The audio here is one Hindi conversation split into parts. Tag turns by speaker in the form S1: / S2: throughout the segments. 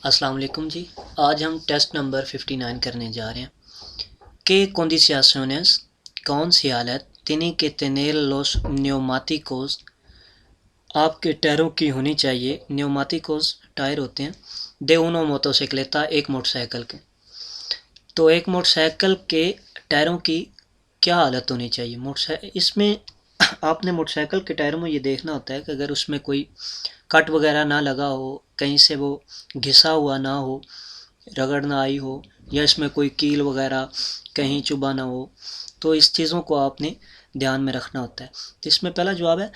S1: अस्सलाम वालेकुम जी। आज हम टेस्ट नंबर 59 करने जा रहे हैं। ¿Qué condiciones, कौन सी हालत tiene que tener los neumáticos आपके टायरों की होनी चाहिए? न्यूमाटिकोस टायर होते हैं de uno motocicleta, एक मोटरसाइकिल के। तो एक मोटरसाइकिल के टायरों की क्या हालत होनी चाहिए? मोटरसाइकिल इसमें आपने मोटरसाइकिल के टायरों में ये देखना होता है कि अगर उसमें कोई कट वगैरह ना लगा हो, कहीं से वो घिसा हुआ ना हो, रगड़ ना आई हो, या इसमें कोई कील वगैरह कहीं चुभा ना हो, तो इस चीज़ों को आपने ध्यान में रखना होता है। तो इसमें पहला जवाब है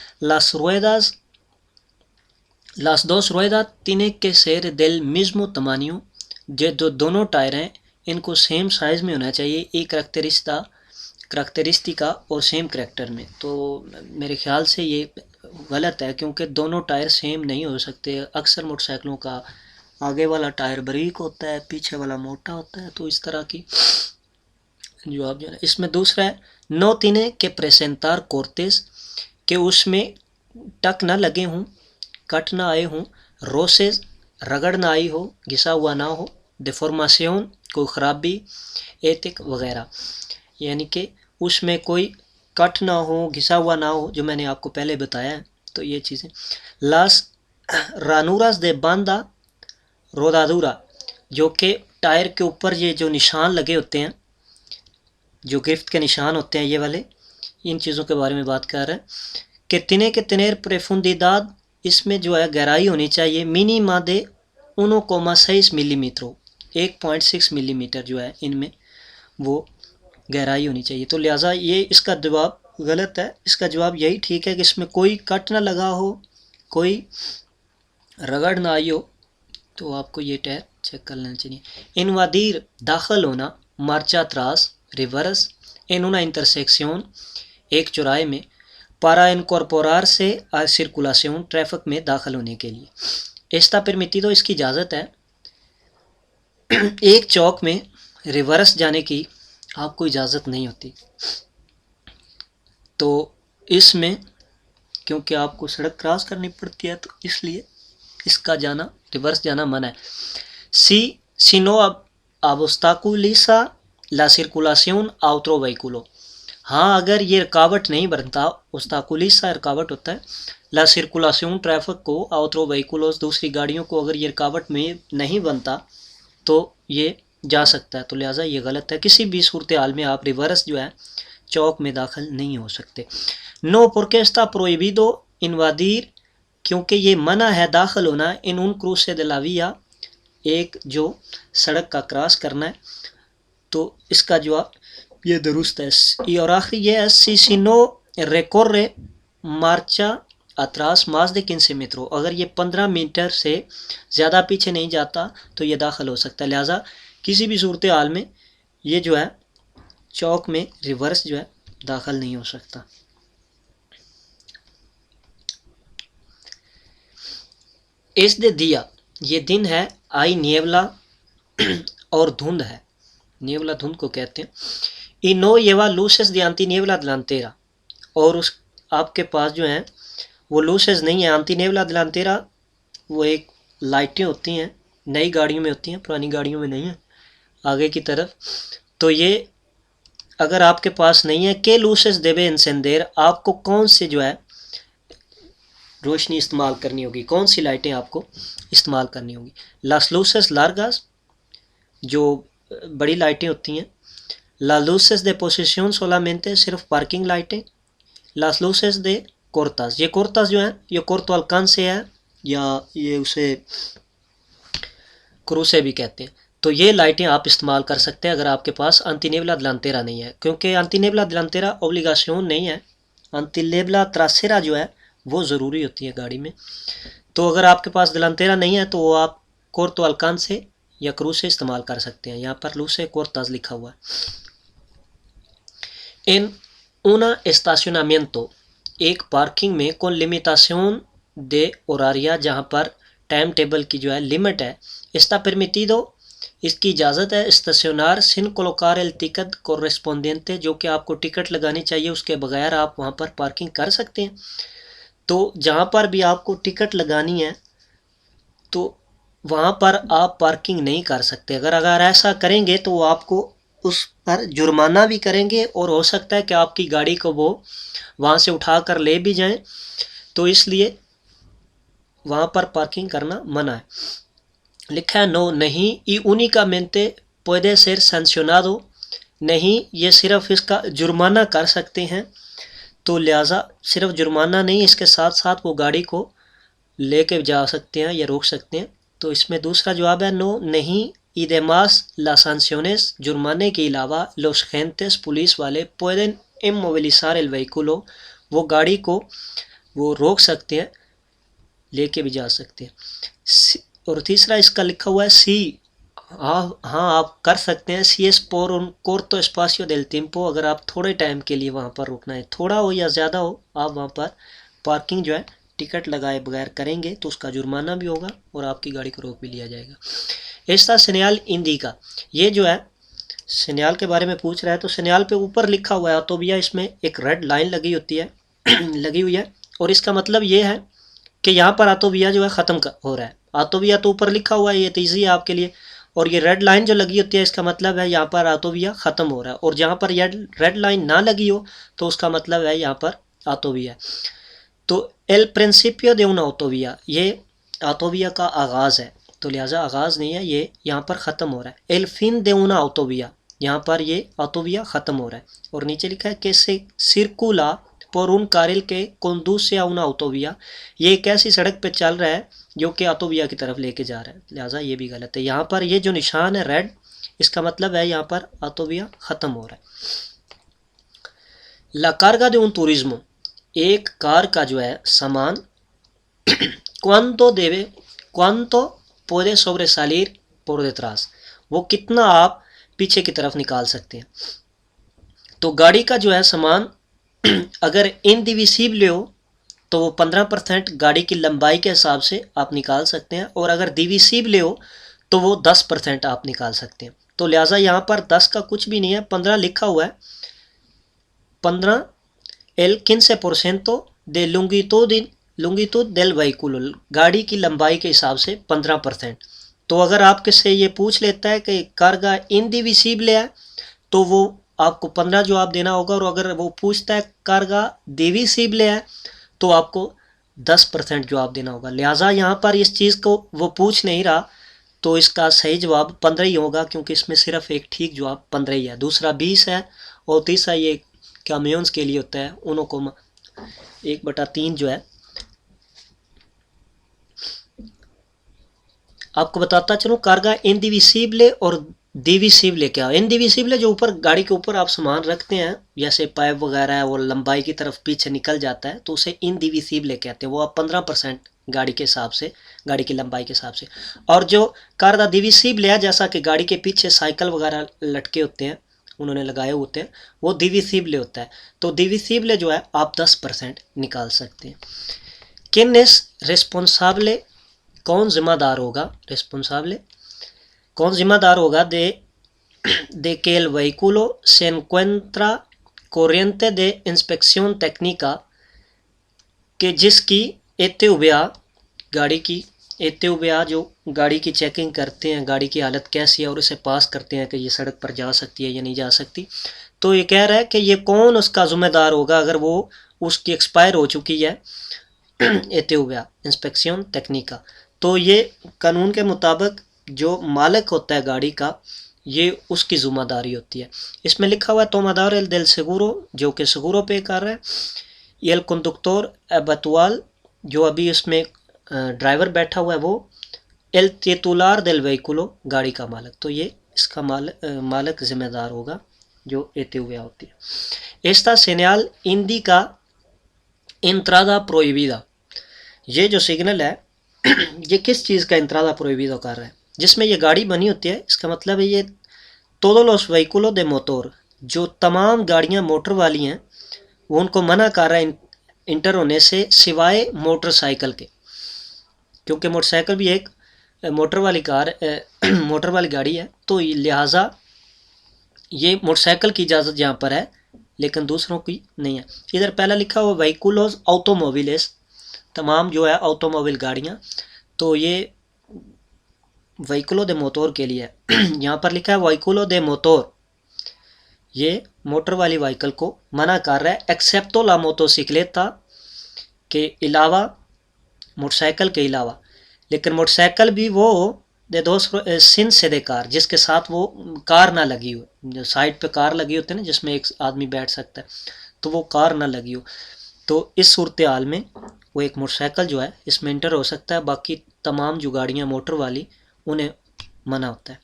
S1: las dos ruedas tiene que ser del mismo tamaño। जो दोनों टायर हैं इनको सेम साइज़ में होना चाहिए, एक करैक्टरिस्टिका और सेम करैक्टर में। तो मेरे ख्याल से ये गलत है, क्योंकि दोनों टायर सेम नहीं हो सकते। अक्सर मोटरसाइकिलों का आगे वाला टायर बारीक होता है, पीछे वाला मोटा होता है, तो इस तरह की जवाब जो है। इसमें दूसरा है नो तिने के प्रेसेंटार कोर्टेस, के उसमें टक ना लगे हों, कट ना आए हों, रोसेस रगड़ ना आई हो, घिसा हुआ ना हो, डिफॉर्मेशन कोई खराबी, एथिक वगैरह, यानी कि उसमें कोई कट ना हो, घिसा हुआ ना हो, जो मैंने आपको पहले बताया है। तो ये चीज़ें लास रानूरास दे बांदा रोदादूरा, जो कि टायर के ऊपर ये जो निशान लगे होते हैं, जो गिफ्ट के निशान होते हैं, ये वाले, इन चीज़ों के बारे में बात कर रहे हैं कि तिने के तिनेर प्रेफुंदीदाद, इसमें जो है गहराई होनी चाहिए मिनी मादे 1,6 मिलीमीटर, 1.6 मिलीमीटर जो है इनमें वो गहराई होनी चाहिए। तो लिहाजा ये इसका जवाब गलत है। इसका जवाब यही ठीक है कि इसमें कोई कट ना लगा हो, कोई रगड़ ना आई हो, तो आपको ये टायर चेक कर लेना चाहिए। इनवादीर दाखिल होना, मार्चा त्रास रिवर्स en una intersección, एक चौराहे में, para incorporar से circulación, ट्रैफिक में दाखिल होने के लिए। está permitido, इसकी इजाज़त है एक चौक में रिवर्स जाने की आपको इजाज़त नहीं होती। तो इसमें क्योंकि आपको सड़क क्रॉस करनी पड़ती है, तो इसलिए इसका जाना, रिवर्स जाना मना है। si no obstaculiza la circulación a otro vehículo, हाँ अगर ये रुकावट नहीं बनता, obstaculiza रुकावट होता है, la circulación ट्रैफिक को, a otro vehículos दूसरी गाड़ियों को, अगर ये रुकावट में नहीं बनता तो ये जा सकता है। तो लिहाजा ये गलत है, किसी भी सूरत हाल में आप रिवर्स जो है चौक में दाखिल नहीं हो सकते। No porque está prohibido invadir, क्योंकि ये मना है दाखिल होना इन उन क्रूसे de la vía, एक जो सड़क का क्रॉस करना है। तो इसका जवाब ये दुरुस्त है। और आखिरी ये है si no recorre marcha atrás más de 15 metre, अगर ये 15 मीटर से ज़्यादा पीछे नहीं जाता तो ये दाखिल हो सकता है। लिहाजा किसी भी सूरत हाल में ये जो है चौक में रिवर्स जो है दाखिल नहीं हो सकता। इस दे दिया, ये दिन है, आई नियवला और धुंध है, नियवला धुंध को कहते हैं। ई नो येवा लूसेस दियांती नियवला दिलांतेरा, और उस आपके पास जो है वो लूसेस नहीं है। आंती नेवला दिलांतेरा वो एक लाइटें होती हैं, नई गाड़ियों में होती हैं, पुरानी गाड़ियों में नहीं है, आगे की तरफ। तो ये अगर आपके पास नहीं है, के लूसेस देवे इंसेंदेर, आपको कौन से जो है रोशनी इस्तेमाल करनी होगी, कौन सी लाइटें आपको इस्तेमाल करनी होगी। लास लूसेस लार्गास, जो बड़ी लाइटें होती हैं। ला लूसेस दे पोसिशन सोलामेंटे, सिर्फ पार्किंग लाइटें। लास लूसेस दे कोर्तास, ये कोर्तास जो है ये कोर्तो अल्कांसे है, या ये उसे क्रूसे भी कहते हैं। तो ये लाइटें आप इस्तेमाल कर सकते हैं अगर आपके पास अंतिनेवला दिलांतेरा नहीं है, क्योंकि अंतिनेवला दिलांतेरा ओब्लिगाशन नहीं है, अंतिनेवला त्रासेरा जो है वो ज़रूरी होती है गाड़ी में। तो अगर आपके पास दिलांतेरा नहीं है तो आप कोर्तो अल्कांसे या क्रूसे इस्तेमाल कर सकते हैं। यहाँ पर लूसे कोर्तास लिखा हुआ है। इन una estacionamiento, एक पार्किंग में, con limitación de horaria, जहाँ पर टाइम टेबल की जो है लिमिट है। está permitido, इसकी इजाज़त है। estacionar sin colocar el ticket correspondiente, जो कि आपको टिकट लगानी चाहिए, उसके बगैर आप वहाँ पर पार्किंग कर सकते हैं। तो जहाँ पर भी आपको टिकट लगानी है तो वहाँ पर आप पार्किंग नहीं कर सकते। अगर अगर ऐसा करेंगे तो वो आपको उस पर जुर्माना भी करेंगे और हो सकता है कि आपकी गाड़ी को वो वहाँ से उठा कर ले भी जाएं। तो इसलिए वहाँ पर पार्किंग करना मना है। लिखा है नो, नहीं, y únicamente puede ser sancionado, नहीं, ये सिर्फ इसका जुर्माना कर सकते हैं। तो लिहाजा सिर्फ जुर्माना नहीं, इसके साथ साथ वो गाड़ी को लेके जा सकते हैं या रोक सकते हैं। तो इसमें दूसरा जवाब है नो, नहीं, y demás las sanciones, जुर्माने के अलावा los agentes पुलिस वाले pueden inmovilizar el vehículo, वो गाड़ी को वो रोक सकते हैं, लेके भी जा सकते हैं। और तीसरा इसका लिखा हुआ है सी, हाँ हाँ आप कर सकते हैं। सी एस por un corto espacio del tiempo, अगर आप थोड़े टाइम के लिए वहाँ पर रुकना है, थोड़ा हो या ज़्यादा हो, आप वहाँ पर पार्किंग जो है टिकट लगाए बगैर करेंगे तो उसका जुर्माना भी होगा और आपकी गाड़ी को रोक भी लिया जाएगा। ऐसा सेनियाल इंडिका, ये जो है सेनियाल के बारे में पूछ रहा है। तो सेनियाल पे ऊपर लिखा हुआ है तो भैया इसमें एक रेड लाइन लगी होती है लगी हुई है, और इसका मतलब ये है कि यहाँ पर आतोविया जो है ख़त्म हो रहा है। आतोविया तो ऊपर लिखा हुआ है, ये तो ईजी है आपके लिए। और ये रेड लाइन जो लगी होती है इसका मतलब है यहाँ पर आतोविया ख़त्म हो रहा है। और जहाँ पर यह रेड लाइन ना लगी हो तो उसका मतलब है यहाँ पर आतोविया। तो एल प्रिंसिपियो दे una autovía, ये आतोविया का आगाज़ है, तो लिहाजा आगाज़ नहीं है, ये यहाँ पर ख़त्म हो रहा है। एल फिन दे una autovía, यहाँ पर ये आतोविया ख़त्म हो रहा है। और नीचे लिखा है कि से सिरकुला por un carril que conduce a una autovía, ये एक ऐसी सड़क पे चल रहा है जो कि आतोविया की तरफ लेके जा रहा है, लिहाजा ये भी गलत है। यहाँ पर ये जो निशान है रेड, इसका मतलब है यहाँ पर आतोविया ख़त्म हो रहा है। La carga de un turismo, एक कार का जो है सामान cuánto puede sobresalir por detrás, वो कितना आप पीछे की तरफ निकाल सकते हैं। तो गाड़ी का जो है सामान अगर इनडिविसिबल हो तो वो 15% गाड़ी की लंबाई के हिसाब से आप निकाल सकते हैं, और अगर डिविसिबल हो तो वो 10% आप निकाल सकते हैं। तो लिहाजा यहाँ पर 10 का कुछ भी नहीं है, 15 लिखा हुआ है। 15 el 15% de longitud del vehículo, गाड़ी की लंबाई के हिसाब से 15%। तो अगर आपके से ये पूछ लेता है कि कार्गा इनडिविसिबल है तो वो आपको 15 जवाब देना होगा, और अगर वो पूछता है कार्गा डिविसिबल है तो आपको 10% जवाब देना होगा। लिहाजा यहाँ पर इस चीज़ को वो पूछ नहीं रहा, तो इसका सही जवाब 15 ही होगा, क्योंकि इसमें सिर्फ एक ठीक जवाब 15 ही है। दूसरा 20 है, और तीसरा ये कैमियोन्स के लिए होता है, उन्हों को 1/3 जो है। आपको बताता चलूँ कार्गा इनडिविसिबल और डिविसिबल क्या है। इनडिविसिबल जो ऊपर गाड़ी के ऊपर आप सामान रखते हैं, जैसे पाइप वगैरह है, वो लंबाई की तरफ पीछे निकल जाता है तो उसे इनडिविसिबल कहते हैं। वो आप 15% गाड़ी के हिसाब से, गाड़ी की लंबाई के हिसाब से। और जो कार्गा डिविसिबल है, जैसा कि गाड़ी के पीछे साइकिल वगैरह लटके होते हैं, उन्होंने लगाए होते हैं, वो डिविसिबल होता है। तो डिविसिबल जो है आप 10% निकाल सकते हैं। किन इस रिस्पॉन्साबले, कौन जिम्मेदार होगा, रिस्पॉन्साबले कौन जिम्मेदार होगा de que el vehículo se encuentra corriente de inspección técnica, que जिसकी एतेउबिया, गाड़ी की एतेउबिया जो गाड़ी की चेकिंग करते हैं, गाड़ी की हालत कैसी है और उसे पास करते हैं कि ये सड़क पर जा सकती है या नहीं जा सकती। तो ये कह रहा है कि ये कौन उसका ज़िम्मेदार होगा अगर वो उसकी एक्सपायर हो चुकी है एतेउबिया इंस्पेक्शन टेक्निका। तो ये कानून के मुताबिक जो मालिक होता है गाड़ी का, ये उसकी ज़िम्मेदारी होती है। इसमें लिखा हुआ है तोमादार एल दिल सेगुरो, जो कि सेगुरो पे कर रहा है। ये एल कंडक्टर एबतुआल, जो अभी उसमें ड्राइवर बैठा हुआ है, वो एल तेतुलार दिल वेहिकुलो, गाड़ी का मालिक। तो ये इसका मालिक जिम्मेदार होगा जो एते हुए होती है। एस्ता सेनियाल इंडी का इंत्रादा प्रोहिबिदा, ये जो सिग्नल है ये किस चीज़ का इंत्रादा प्रोहिबिदा कर रहा है, जिसमें ये गाड़ी बनी होती है। इसका मतलब है ये todos los vehículos de motor, जो तमाम गाड़ियाँ मोटर वाली हैं वो उनको मना कर रहा है इंटर होने से, सिवाय मोटरसाइकिल के, क्योंकि मोटरसाइकिल भी एक मोटर वाली कार मोटर वाली गाड़ी है। तो लिहाजा ये मोटरसाइकिल की इजाज़त यहाँ पर है लेकिन दूसरों की नहीं है। इधर पहला लिखा हुआ व्हीकुलोस ऑटोमोबिलेस, तमाम जो है ऑटोमोबिल गाड़ियाँ। तो ये व्हीकुलो दे मोटोर के लिए यहाँ पर लिखा है व्हीकुलो दे मोटोर, ये मोटर वाली व्हीकल को मना कर रहा है एक्सेप्टो ला मोटोसिक्लेटा के अलावा, मोटरसाइकिल के अलावा। लेकिन मोटरसाइकिल भी वो दे दोस्त सिन से दे कार, जिसके साथ वो कार ना लगी हो, जो साइड पे कार लगी होती है ना जिसमें एक आदमी बैठ सकता है, तो वो कार ना लगी हो। तो इस सूरत हाल में वो एक मोटरसाइकिल जो है इसमें इंटर हो सकता है, बाकी तमाम जो गाड़ियाँ मोटर वाली उन्हें मना होता है।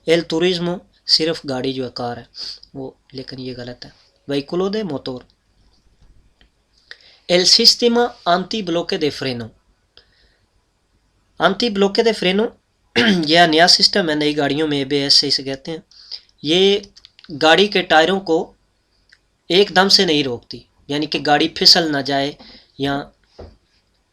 S1: एल टूरिज्मो सिर्फ गाड़ी जो है कार है वो, लेकिन ये गलत है। व्हीकुलो दे मोटोर। एल सिस्टमा आंटी ब्लोके दे फ्रेनो। आंटी ब्लोके दे फ्रेनो यह नया सिस्टम है नई गाड़ियों में, ABS से इसे कहते हैं। ये गाड़ी के टायरों को एकदम से नहीं रोकती, यानी कि गाड़ी फिसल ना जाए या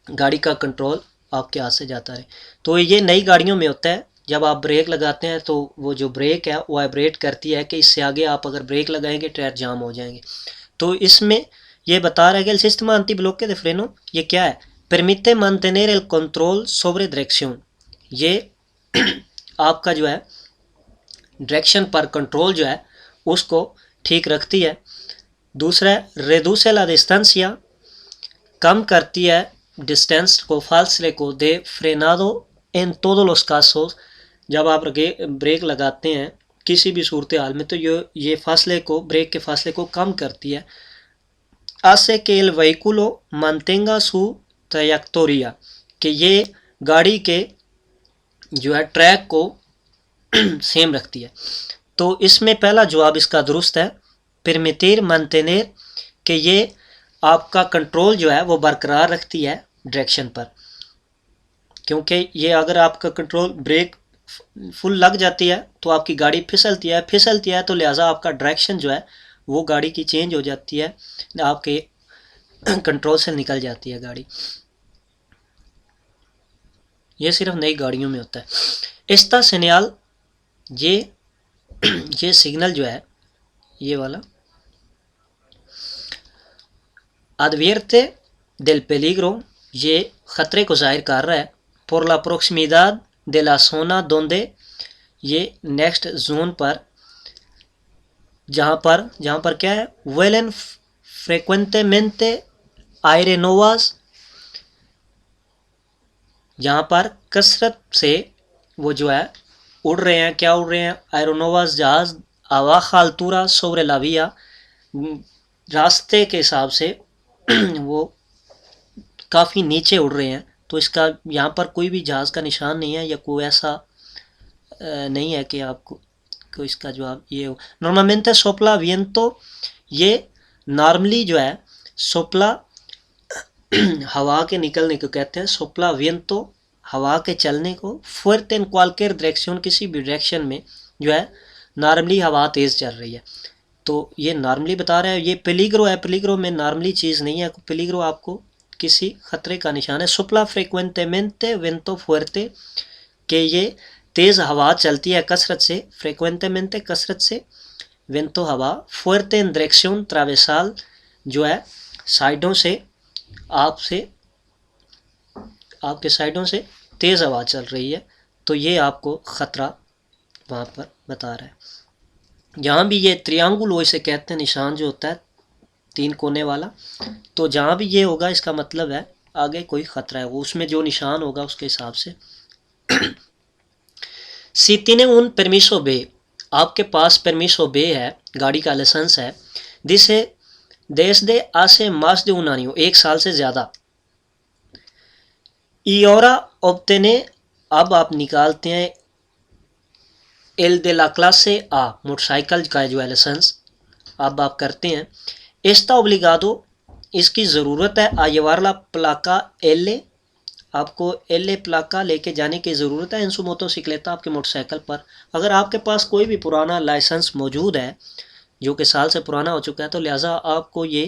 S1: गाड़ी का कंट्रोल आपके हाथ से जाता रहे। तो ये नई गाड़ियों में होता है, जब आप ब्रेक लगाते हैं तो वो जो ब्रेक है वो वाइब्रेट करती है कि इससे आगे आप अगर ब्रेक लगाएंगे टायर जाम हो जाएंगे। तो इसमें ये बता रहा है कि el sistema antibloque de freno ये क्या है, permite mantener el control sobre dirección, ये आपका जो है डायरेक्शन पर कंट्रोल जो है उसको ठीक रखती है। दूसरा है reduce la distancia, कम करती है डिस्टेंस को, फासले को, दे फ्रेनादो इन todos los casos, जब आप ब्रेक लगाते हैं किसी भी सूरत हाल में तो ये फासले को, ब्रेक के फासले को कम करती है। hace que el vehículo mantenga su trayectoria, कि ये गाड़ी के जो है ट्रैक को सेम रखती है। तो इसमें पहला जवाब इसका दुरुस्त है, permitir mantener, कि ये आपका कंट्रोल जो है वो बरकरार रखती है डायरेक्शन पर, क्योंकि ये अगर आपका कंट्रोल ब्रेक फुल लग जाती है तो आपकी गाड़ी फिसलती है तो लिहाजा आपका डायरेक्शन जो है वो गाड़ी की चेंज हो जाती है, आपके कंट्रोल से निकल जाती है गाड़ी। ये सिर्फ नई गाड़ियों में होता है। इस्ता सिग्नल, ये सिग्नल जो है ये वाला advierte del peligro, ये ख़तरे को जाहिर कर रहा है। por la proximidad de la zona donde, ये नेक्स्ट जोन पर, जहाँ पर क्या है, vuelan frecuentemente aeronaves, जहाँ पर कसरत से वो जो है उड़ रहे हैं, क्या उड़ रहे हैं, एरोनोवास जहाज, आवाज़ अल्तुरा sobre la vía, रास्ते के हिसाब से वो काफ़ी नीचे उड़ रहे हैं। तो इसका यहाँ पर कोई भी जहाज़ का निशान नहीं है या कोई ऐसा नहीं है कि आपको को इसका जवाब ये हो। नॉर्मलमेंट सोपला वियंतो, ये नॉर्मली जो है सोपला हवा के निकलने को कहते हैं, सोपला वियंतो हवा के चलने को, fuerte en cualquier dirección, किसी भी डायरेक्शन में जो है नॉर्मली हवा तेज़ चल रही है। तो ये नॉर्मली बता रहा है। ये पेलिग्रो है, पेलिग्रो में नॉर्मली चीज़ नहीं है, पेलिग्रो आपको किसी खतरे का निशान है। सोपला फ्रिक्वेंटेमेंटे वेंतो फुerte, कि ये तेज़ हवा चलती है कसरत से, फ्रिक्वेंटेमेंटे कसरत से, वेंतो हवा, fuerte en dirección transversal, जो है साइडों से आपके साइडों से तेज़ हवा चल रही है, तो ये आपको ख़तरा वहाँ पर बता रहा है। जहाँ भी ये त्रियांगुलो इसे कहते हैं, निशान जो होता है 3 कोने वाला, तो जहाँ भी ये होगा इसका मतलब है आगे कोई ख़तरा है, वो उसमें जो निशान होगा उसके हिसाब से। Si tiene un permiso B, आपके पास परमिशो बे है, गाड़ी का लाइसेंस है, जिसे desde hace más de un año, 1 साल से ज़्यादा, y ahora obtiene, अब आप निकालते हैं el de la clase A, motorcycle का जो है लाइसेंस, अब आप करते हैं está obligado, इसकी ज़रूरत है, a llevar la placa L, आपको एल प्लाका लेके जाने की ज़रूरत है, इन सु मोटोसिक्लेटा, आपके मोटरसाइकिल पर। अगर आपके पास कोई भी पुराना लाइसेंस मौजूद है जो कि साल से पुराना हो चुका है, तो लिहाजा आपको ये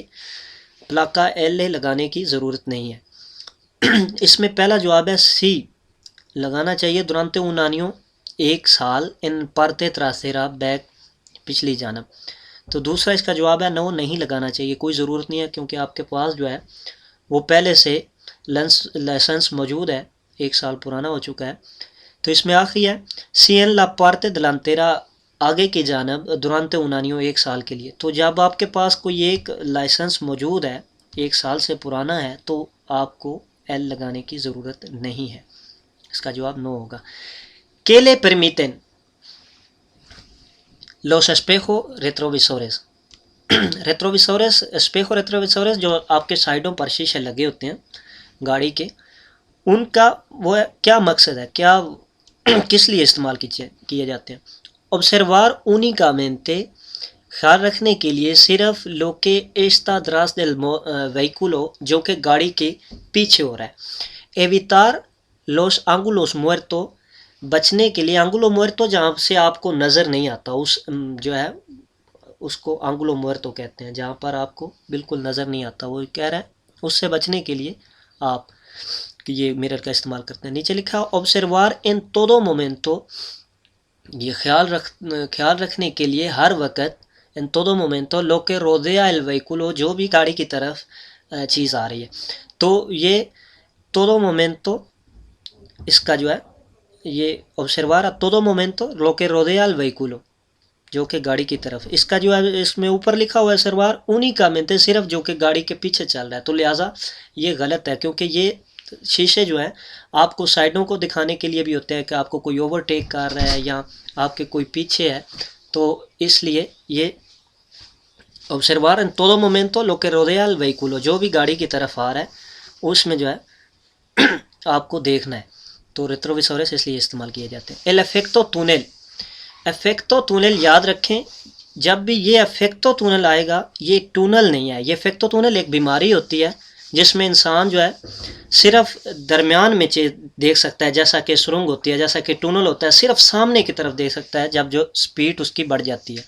S1: प्लाका एल लगाने की ज़रूरत नहीं है। इसमें पहला जवाब है सी, लगाना चाहिए दुरानते उनानियों, 1 साल, इन परते त्रासेरा बैक, पिछली जानब। तो दूसरा इसका जवाब है नो, नहीं लगाना चाहिए, कोई ज़रूरत नहीं है, क्योंकि आपके पास जो है वो पहले से लाइसेंस मौजूद है, 1 साल पुराना हो चुका है। तो इसमें आखिरी है सी एन ला पार्टे delantera, आगे की जानब दुरानते उनानियों 1 साल के लिए। तो जब आपके पास कोई एक लाइसेंस मौजूद है 1 साल से पुराना है तो आपको एल लगाने की ज़रूरत नहीं है। इसका जवाब नो होगा। ¿Qué le permiten los espejos retrovisores? रेट्रोविसोरस, espejo रेट्रोविसोरस जो आपके साइडों पर शीशे लगे होते हैं गाड़ी के, उनका वो क्या मकसद है, क्या किस लिए इस्तेमाल किए जाते हैं? ऑब्जर्वर únicamente, ख्याल रखने के लिए सिर्फ lo que está detrás del vehículo, जो कि गाड़ी के पीछे हो रहा है। evitar los ángulos muertos, बचने के लिए ángulo muerto जहाँ से आपको नज़र नहीं आता, उस जो है उसको ángulo muerto कहते हैं, जहाँ पर आपको बिल्कुल नज़र नहीं आता, वो कह रहा है उससे बचने के लिए आप ये मिरर का इस्तेमाल करते हैं। नीचे लिखा ऑब्जर्वर इन todo momento, ये ख्याल रखने के लिए हर वक्त, इन todo momento lo que rodea el vehículo, जो भी गाड़ी की तरफ चीज़ आ रही है। तो ये todo momento, इसका जो है ये observer a todo momento lo que rodea el vehículo, जो कि गाड़ी की तरफ, इसका जो है इसमें ऊपर लिखा हुआ है सरवार únicamente, सिर्फ जो कि गाड़ी के पीछे चल रहा है। तो लिहाजा ये गलत है, क्योंकि ये शीशे जो हैं आपको साइडों को दिखाने के लिए भी होते हैं कि आपको कोई ओवरटेक कर रहा है या आपके कोई पीछे है, तो इसलिए ये ऑब्जर्वर इन todo momento lo que rodea el vehículo, जो भी गाड़ी की तरफ आ रहा है उसमें जो है आपको देखना है। तो रेट्रोविसोरस इसलिए इस्तेमाल किए जाते हैं। एल इफेक्टो टूनेल, इफेक्टो टूनेल याद रखें, जब भी ये इफेक्टो टूनेल आएगा ये एक टूनल नहीं है। ये इफेक्टो टूनेल एक बीमारी होती है जिसमें इंसान जो है सिर्फ दरमियान में देख सकता है, जैसा कि सुरंग होती है, जैसा कि टनल होता है, सिर्फ सामने की तरफ देख सकता है। जब जो स्पीड उसकी बढ़ जाती है,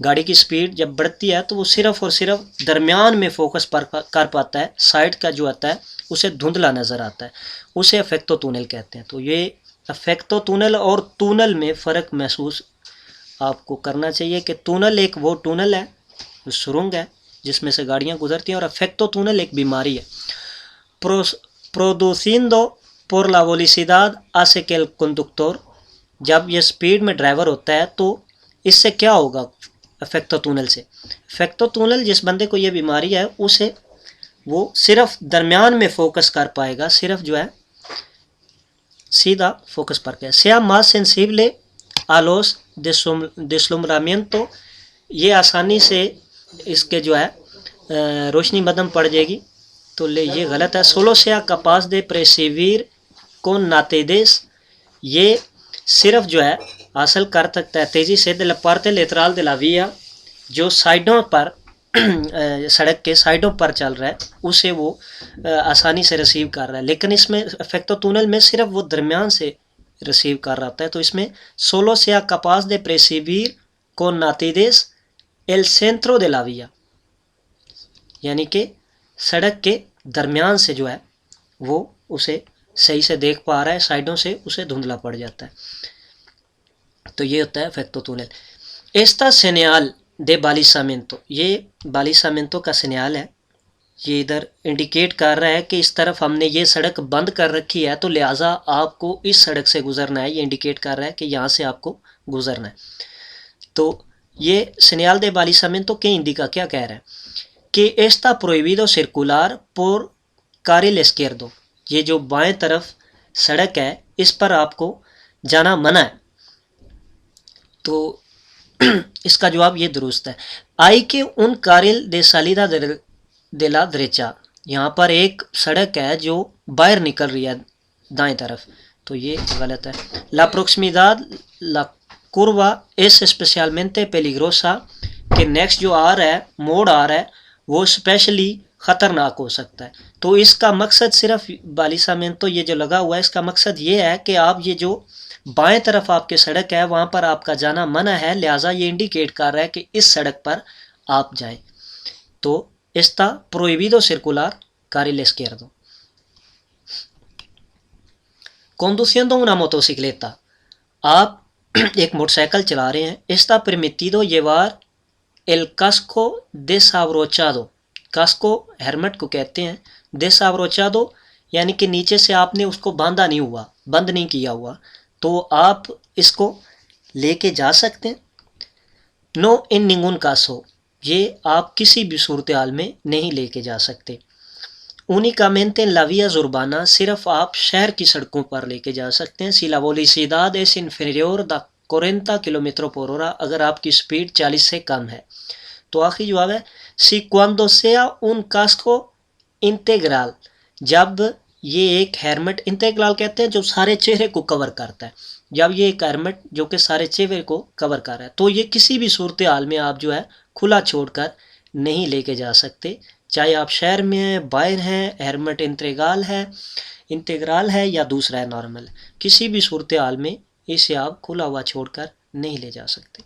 S1: गाड़ी की स्पीड जब बढ़ती है तो वो सिर्फ और सिर्फ दरमियान में फोकस कर पाता है, साइड का जो आता है उसे धुंधला नज़र आता है, उसे इफेक्टो टूनेल कहते हैं। तो ये इफेक्टो टूनेल और टूनल में फ़र्क महसूस आपको करना चाहिए कि टूनल एक वो टूनल है, सुरंग है जिसमें से गाड़ियाँ गुजरती हैं, और इफेक्टो टूनेल एक बीमारी है। produciendo por la velocidad hace que el conductor, जब ये स्पीड में ड्राइवर होता है तो इससे क्या होगा इफेक्टो टूनल से? इफेक्टो टूनल जिस बंदे को ये बीमारी है उसे वो सिर्फ दरमियान में फोकस कर पाएगा, सिर्फ जो है सीधा फोकस पर के sea más sensible a los deslumbramiento, ये आसानी से इसके जो है रोशनी मदम पड़ जाएगी। तो ये गलत है। Solo sea capaz de percibir con nitidez, ये सिर्फ जो है हासिल कर सकता है तेज़ी से de la parte lateral de la vía, जो साइडों पर सड़क के साइडों पर चल रहा है उसे वो आसानी से रिसीव कर रहा है। लेकिन इसमें इफेक्टो टूनल में सिर्फ वो दरमियान से रिसीव कर रहा होता है। तो इसमें solo sea capaz de percibir con nitidez el centro de la vía, यानी कि सड़क के दरमियान से जो है वो उसे सही से देख पा रहा है, साइडों से उसे धुंधला पड़ जाता है। तो ये होता है इफेक्टो टूनल। एस्ता सेनियाल दे बालिसामेंटो, ये बालिसामेंटो का सेनियाल है, ये इधर इंडिकेट कर रहा है कि इस तरफ हमने ये सड़क बंद कर रखी है तो लिहाजा आपको इस सड़क से गुजरना है। ये इंडिकेट कर रहा है कि यहाँ से आपको गुजरना है। तो ये सेनियाल दे बालिसामेंटो के हिंदी का क्या कह रहा है कि Esta प्रोहिबिdo circular por carril izquierdo, ये जो बाएं तरफ सड़क है इस पर आपको जाना मना है। तो इसका जवाब ये दुरुस्त है। आई के उन कारिल दे सालिदा de la derecha, यहाँ पर एक सड़क है जो बाहर निकल रही है दाएं तरफ, तो ये गलत है। La proximidad la curva es especialmente peligrosa, कि नेक्स्ट जो आ रहा है, मोड़ आ रहा है, वो स्पेशली ख़तरनाक हो सकता है। तो इसका मकसद सिर्फ बालिसामेंटो ये जो लगा हुआ है, इसका मकसद ये है कि आप ये जो बाएं तरफ आपके सड़क है वहाँ पर आपका जाना मना है, लिहाजा ये इंडिकेट कर रहा है कि इस सड़क पर आप जाएं। तो está prohibido circular carril izquierdo. Conduciendo una motocicleta, आप एक मोटरसाइकिल चला रहे हैं, está permitido llevar el casco desabrochado, कास्को हेलमेट को कहते हैं, desabrochado यानी कि नीचे से आपने उसको बांधा नहीं हुआ, बंद नहीं किया हुआ, तो आप इसको लेके जा सकते हैं। नो इन निंगुन कासो, ये आप किसी भी सूरत हाल में नहीं लेके जा सकते। únicamente en la vía urbana, सिर्फ आप शहर की सड़कों पर लेके जा सकते हैं। si la velocidad es inferior a 40 kilometre पर hora, अगर आपकी स्पीड 40 से कम है। तो आखिरी जवाब है si cuando sea un casco integral, जब ये एक हेलमेट इंटेग्रल कहते हैं जो सारे चेहरे को कवर करता है, जब ये एक हेलमेट जो कि सारे चेहरे को कवर कर रहा है, तो ये किसी भी सूरत हाल में आप जो है खुला छोड़कर नहीं लेके जा सकते। चाहे आप शहर में हैं, बाहर हैं, हेलमेट इंटेग्रल है या दूसरा है नॉर्मल, किसी भी सूरत हाल में इसे आप खुला हुआ छोड़कर नहीं ले जा सकते।